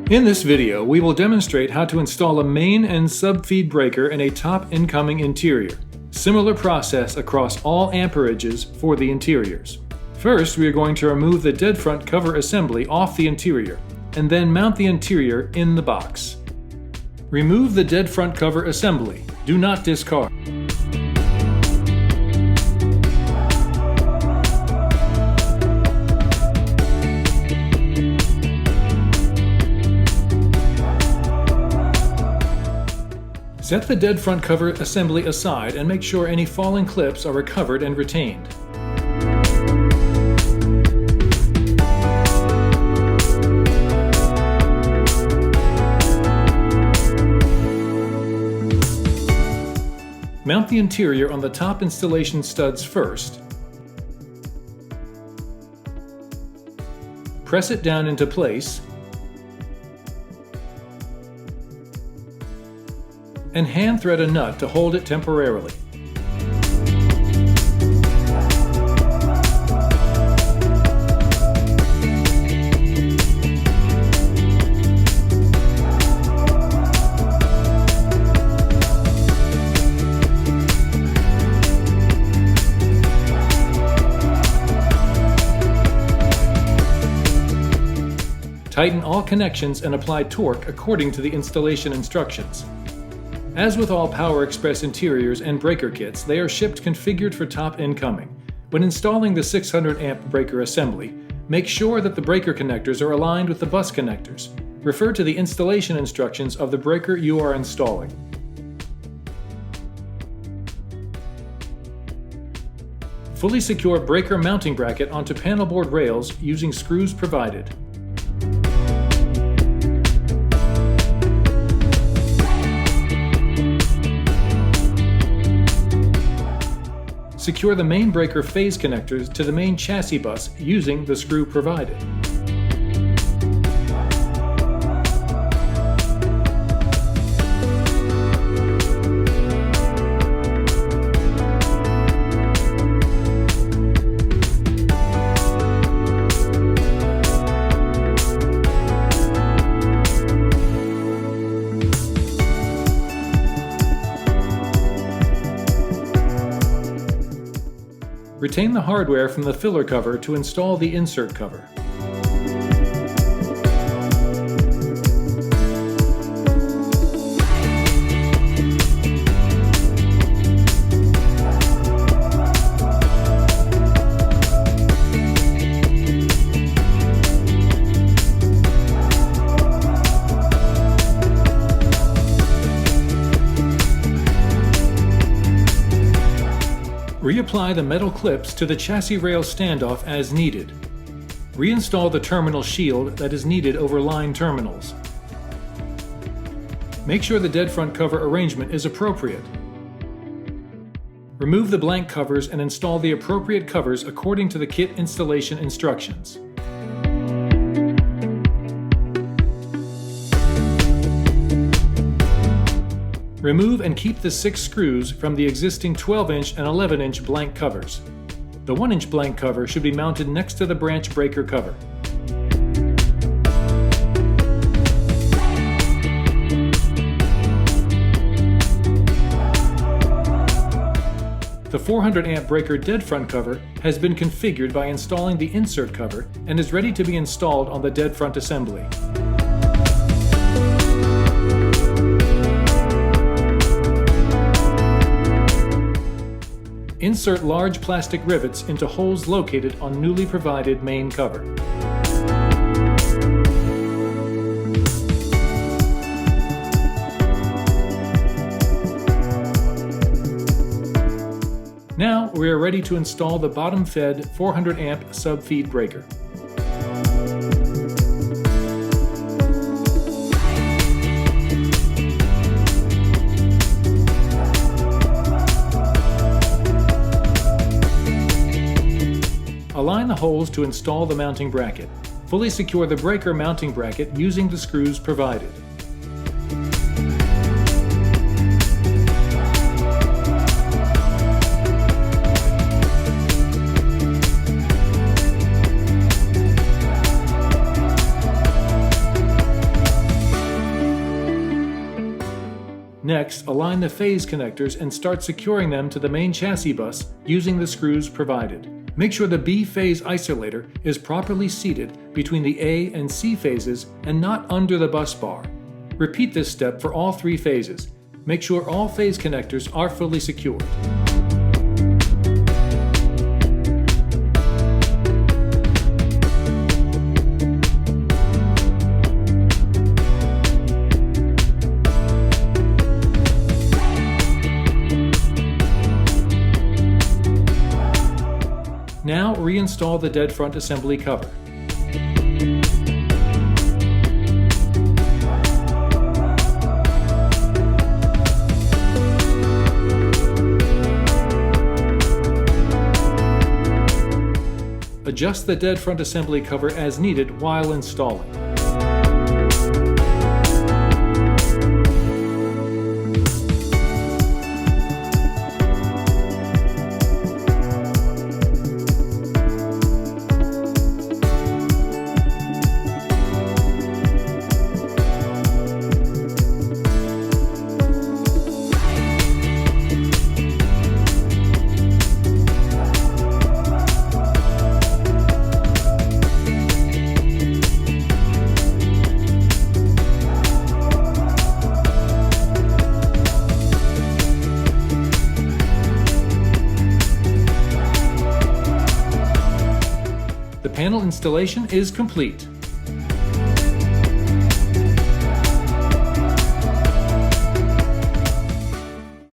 In this video, we will demonstrate how to install a main and subfeed breaker in a top incoming interior. Similar process across all amperages for the interiors. First, we are going to remove the dead front cover assembly off the interior, and then mount the interior in the box. Remove the dead front cover assembly. Do not discard. Set the dead front cover assembly aside and make sure any falling clips are recovered and retained. Mount the interior on the top installation studs first. Press it down into place and hand thread a nut to hold it temporarily. Tighten all connections and apply torque according to the installation instructions. As with all Power Express interiors and breaker kits, they are shipped configured for top incoming. When installing the 600 amp breaker assembly, make sure that the breaker connectors are aligned with the bus connectors. Refer to the installation instructions of the breaker you are installing. Fully secure breaker mounting bracket onto panel board rails using screws provided. Secure the main breaker phase connectors to the main chassis bus using the screw provided. Retain the hardware from the filler cover to install the insert cover. Reapply the metal clips to the chassis rail standoff as needed. Reinstall the terminal shield that is needed over line terminals. Make sure the dead front cover arrangement is appropriate. Remove the blank covers and install the appropriate covers according to the kit installation instructions. Remove and keep the 6 screws from the existing 12-inch and 11-inch blank covers. The 1-inch blank cover should be mounted next to the branch breaker cover. The 400 amp breaker dead front cover has been configured by installing the insert cover and is ready to be installed on the dead front assembly. Insert large plastic rivets into holes located on newly provided main cover. Now we are ready to install the bottom-fed 400 amp subfeed breaker. Align the holes to install the mounting bracket. Fully secure the breaker mounting bracket using the screws provided. Next, align the phase connectors and start securing them to the main chassis bus using the screws provided. Make sure the B phase isolator is properly seated between the A and C phases and not under the bus bar. Repeat this step for all 3 phases. Make sure all phase connectors are fully secured. Now reinstall the dead front assembly cover. Adjust the dead front assembly cover as needed while installing. The panel installation is complete.